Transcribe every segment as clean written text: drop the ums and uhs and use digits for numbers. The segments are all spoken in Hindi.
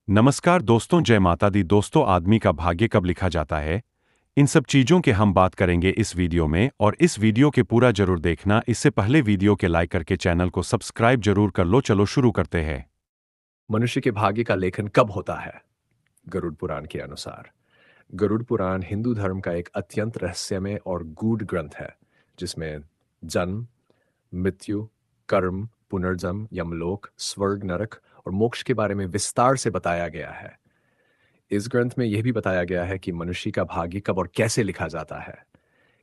नमस्कार दोस्तों, जय माता दी। दोस्तों, आदमी का भाग्य कब लिखा जाता है, इन सब चीज़ों के हम बात करेंगे इस वीडियो में। और इस वीडियो के पूरा जरूर देखना। इससे पहले वीडियो के लाइक करके चैनल को सब्सक्राइब जरूर कर लो। चलो शुरू करते हैं। मनुष्य के भाग्य का लेखन कब होता है? गरुड़ पुराण के अनुसार गरुड़ पुराण हिंदू धर्म का एक अत्यंत रहस्यमय और गूढ़ ग्रंथ है, जिसमें जन्म, मृत्यु, कर्म, पुनर्जन्म, यमलोक, स्वर्ग, नरक और मोक्ष के बारे में विस्तार से बताया गया है। इस ग्रंथ में यह भी बताया गया है कि मनुष्य का भाग्य कब और कैसे लिखा जाता है।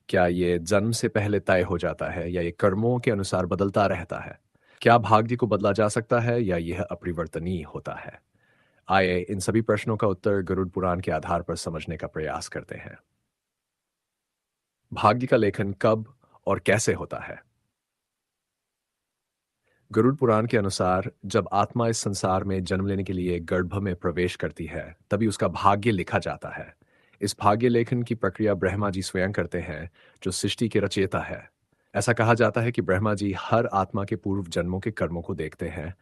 क्या ये जन्म से पहले तय हो जाता है या ये कर्मों के अनुसार बदलता रहता है? क्या भाग्य को बदला जा सकता है या यह अपरिवर्तनीय होता है? आइए इन सभी प्रश्नों का उत्तर गरुड़ पुराण के आधार पर समझने का प्रयास करते हैं। भाग्य का लेखन कब और कैसे होता है? गरुड़ पुराण के अनुसार जब आत्मा इस संसार में जन्म लेने के लिए गर्भ में प्रवेश करती है, तभी उसका भाग्य लिखा जाता है। इस भाग्य लेखन की प्रक्रिया ब्रह्मा जी स्वयं करते हैं, जो सृष्टि के रचयिता है। ऐसा कहा जाता है कि ब्रह्मा जी हर आत्मा के पूर्व जन्मों के कर्मों को देखते हैं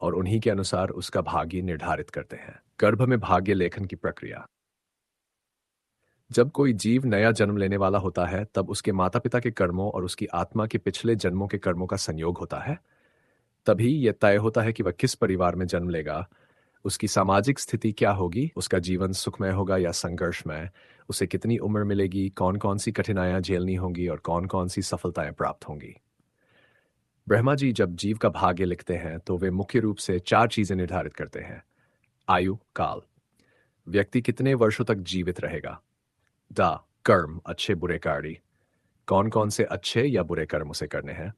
और उन्हीं के अनुसार उसका भाग्य निर्धारित करते हैं। गर्भ में भाग्य लेखन की प्रक्रिया। जब कोई जीव नया जन्म लेने वाला होता है, तब उसके माता पिता के कर्मों और उसकी आत्मा के पिछले जन्मों के कर्मों का संयोग होता है। तभी यह तय होता है कि वह किस परिवार में जन्म लेगा, उसकी सामाजिक स्थिति क्या होगी, उसका जीवन सुखमय होगा या संघर्षमय, उसे कितनी उम्र मिलेगी, कौन कौन सी कठिनाइयां झेलनी होंगी और कौन कौन सी सफलताएं प्राप्त होंगी। ब्रह्मा जी जब जीव का भाग्य लिखते हैं, तो वे मुख्य रूप से चार चीजें निर्धारित करते हैं। आयु, काल, व्यक्ति कितने वर्षों तक जीवित रहेगा। दा, कर्म, अच्छे बुरे कार्य, कौन कौन से अच्छे या बुरे कर्म उसे करने हैं।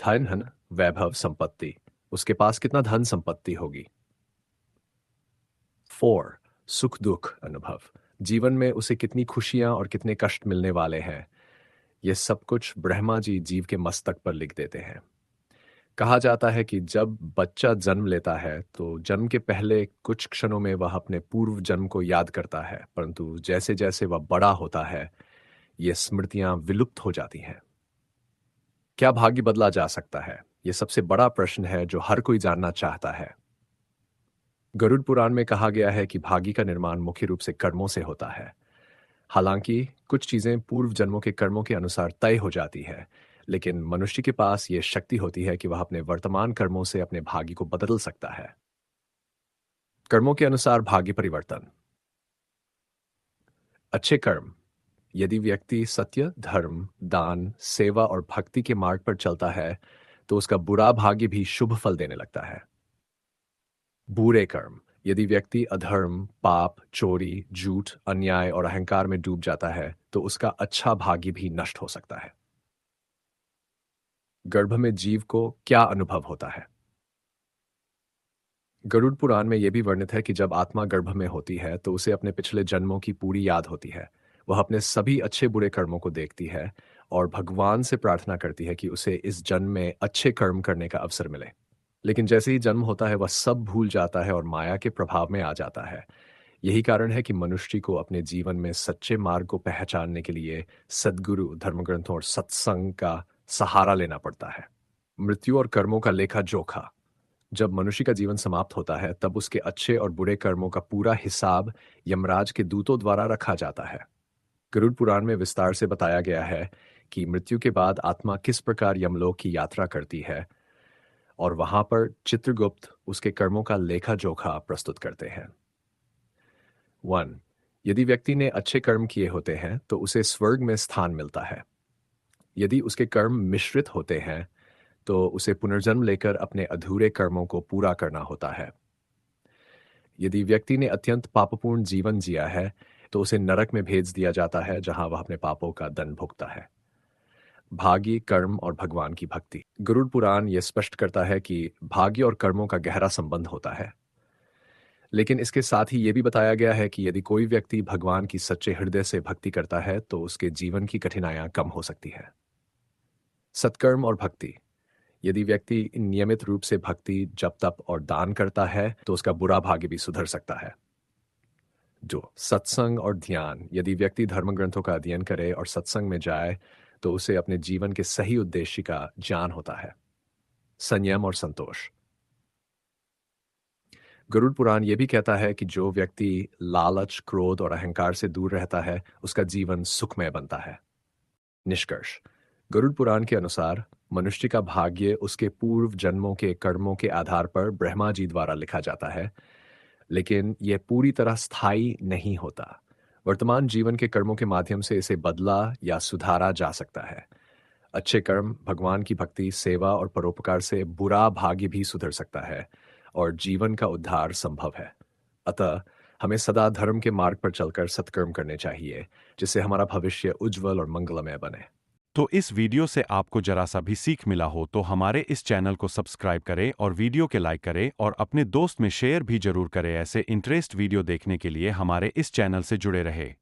धन, वैभव, संपत्ति, उसके पास कितना धन संपत्ति होगी। फोर, सुख दुख अनुभव, जीवन में उसे कितनी खुशियां और कितने कष्ट मिलने वाले हैं। यह सब कुछ ब्रह्मा जी जीव के मस्तक पर लिख देते हैं। कहा जाता है कि जब बच्चा जन्म लेता है, तो जन्म के पहले कुछ क्षणों में वह अपने पूर्व जन्म को याद करता है, परंतु जैसे जैसे वह बड़ा होता है, ये स्मृतियां विलुप्त हो जाती हैं। क्या भाग्य बदला जा सकता है? यह सबसे बड़ा प्रश्न है जो हर कोई जानना चाहता है। गरुड़ पुराण में कहा गया है कि भाग्य का निर्माण मुख्य रूप से कर्मों से होता है। हालांकि कुछ चीजें पूर्व जन्मों के कर्मों के अनुसार तय हो जाती है, लेकिन मनुष्य के पास यह शक्ति होती है कि वह अपने वर्तमान कर्मों से अपने भाग्य को बदल सकता है। कर्मों के अनुसार भाग्य परिवर्तन। अच्छे कर्म, यदि व्यक्ति सत्य, धर्म, दान, सेवा और भक्ति के मार्ग पर चलता है, तो उसका बुरा भाग्य भी शुभ फल देने लगता है। बुरे कर्म, यदि व्यक्ति अधर्म, पाप, चोरी, झूठ, अन्याय और अहंकार में डूब जाता है, तो उसका अच्छा भाग्य भी नष्ट हो सकता है। गर्भ में जीव को क्या अनुभव होता है? गरुड़ पुराण में यह भी वर्णित है कि जब आत्मा गर्भ में होती है, तो उसे अपने पिछले जन्मों की पूरी याद होती है। वह अपने सभी अच्छे बुरे कर्मों को देखती है और भगवान से प्रार्थना करती है कि उसे इस जन्म में अच्छे कर्म करने का अवसर मिले। लेकिन जैसे ही जन्म होता है, वह सब भूल जाता है और माया के प्रभाव में आ जाता है। यही कारण है कि मनुष्य को अपने जीवन में सच्चे मार्ग को पहचानने के लिए सद्गुरु, धर्मग्रंथों और सत्संग का सहारा लेना पड़ता है। मृत्यु और कर्मों का लेखा जोखा। जब मनुष्य का जीवन समाप्त होता है, तब उसके अच्छे और बुरे कर्मों का पूरा हिसाब यमराज के दूतों द्वारा रखा जाता है। गरुड़ पुराण में विस्तार से बताया गया है कि मृत्यु के बाद आत्मा किस प्रकार यमलोक की यात्रा करती है और वहां पर चित्रगुप्त उसके कर्मों का लेखा जोखा प्रस्तुत करते हैं। 1. यदि व्यक्ति ने अच्छे कर्म किए होते हैं, तो उसे स्वर्ग में स्थान मिलता है। यदि उसके कर्म मिश्रित होते हैं, तो उसे पुनर्जन्म लेकर अपने अधूरे कर्मों को पूरा करना होता है। यदि व्यक्ति ने अत्यंत पापपूर्ण जीवन जिया है, तो उसे नरक में भेज दिया जाता है, जहां वह अपने पापों का दंड भुगता है। भाग्य, कर्म और भगवान की भक्ति। गरुड़ पुराण यह स्पष्ट करता है कि भाग्य और कर्मों का गहरा संबंध होता है, लेकिन इसके साथ ही यह भी बताया गया है कि यदि कोई व्यक्ति भगवान की सच्चे हृदय से भक्ति करता है, तो उसके जीवन की कठिनाइयां कम हो सकती है। सत्कर्म और भक्ति। यदि व्यक्ति नियमित रूप से भक्ति, जप तप और दान करता है, तो उसका बुरा भाग्य भी सुधर सकता है। 2. सत्संग और ध्यान। यदि व्यक्ति धर्म ग्रंथों का अध्ययन करे और सत्संग में जाए, तो उसे अपने जीवन के सही उद्देश्य का ज्ञान होता है। संयम और संतोष। गरुड़ पुराण ये भी कहता है कि जो व्यक्ति लालच, क्रोध और अहंकार से दूर रहता है, उसका जीवन सुखमय बनता है। निष्कर्ष: गरुड़ पुराण के अनुसार मनुष्य का भाग्य उसके पूर्व जन्मों के कर्मों के आधार पर ब्रह्मा जी द्वारा लिखा जाता है, लेकिन यह पूरी तरह स्थायी नहीं होता। वर्तमान जीवन के कर्मों के माध्यम से इसे बदला या सुधारा जा सकता है। अच्छे कर्म, भगवान की भक्ति, सेवा और परोपकार से बुरा भाग्य भी सुधर सकता है और जीवन का उद्धार संभव है। अतः हमें सदा धर्म के मार्ग पर चलकर सत्कर्म करने चाहिए, जिससे हमारा भविष्य उज्जवल और मंगलमय बने। तो इस वीडियो से आपको जरा सा भी सीख मिला हो तो हमारे इस चैनल को सब्सक्राइब करें और वीडियो के लाइक करें और अपने दोस्त में शेयर भी जरूर करें। ऐसे इंटरेस्ट वीडियो देखने के लिए हमारे इस चैनल से जुड़े रहे।